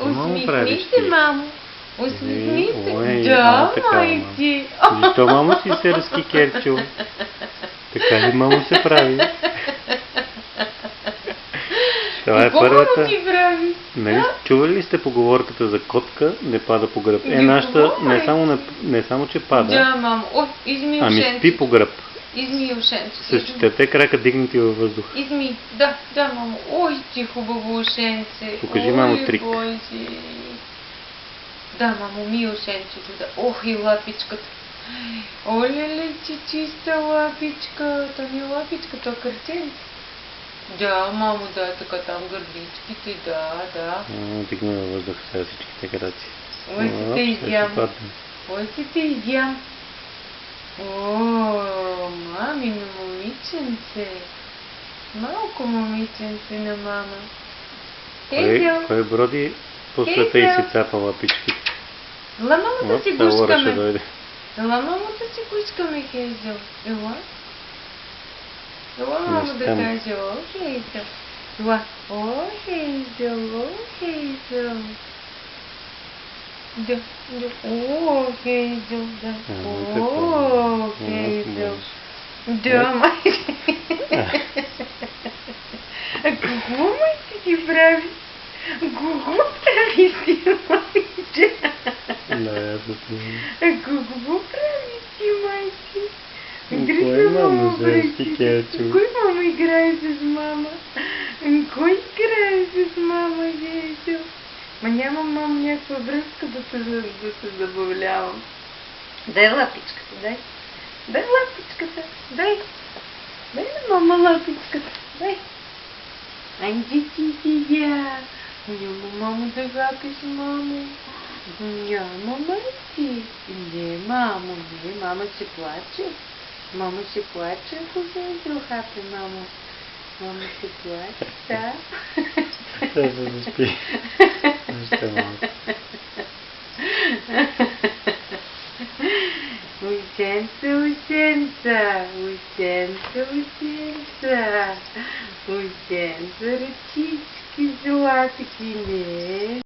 Мамо, правиш Усмихни ти? се, мамо. Усмихни Ой, се. Да, така, майки. Защо мамо си се разкикерчил? Така ли мамо се прави? Това е Какво мамо първата. ти прави? Нали, чували ли сте поговорката за котка не пада по гръб? Нашата не само, че пада, Да, мамо. Ой, изми ами ушенцето. спи по гръб. Изми ушенцето. С четирите крака дигнати във въздуха. Изми. Да, мамо. Ой, ти хубаво ушенце. Покажи, мамо, трик. Боже. Да, мамо, ми ушенцето. Да. Ох, и лапичката. Оле, че чиста лапичка. То не лапичка, то картен. Да, мамо, да, така там гърдичките, да. Дигна във въздуха сега всичките краци. Ой, си те изям. Ой, си те изям. О, мамино момиченце. Малко момиченце на мама. Хейзел. Кой броди по света и си цапа лапичките? Ела мамо да си Лаура ще гушкаме. дойде. Ела мамо да си гушкаме, Хейзел. Ела. Ела мамо да каже, о, Хейзел. Ела. О, Хейзел. Да. О, Хейзел, да. О, Хейзел. Да, майка. Какво майка ти прави? Какво прави си, майка? Да, аз Какво прави си, майка? Кой мамо женски кечо? Кой мама играе с мама? Кой играе с мама, Хейзел? Ма нямам, мам, някаква връзка да се забавлявам. Дай лапичката, дай. Дай лапичката, дай. Дай на мама лапичката, дай. Айди ти я. Няма мамо да гапиш, мамо. Няма майки. Не, мамо, не, мама ще плаче. Мама ще плаче, ако се изрухате, мамо. Мама ще плаче, да. Ще се заспи. Още малко. Ученца, ръчички златки,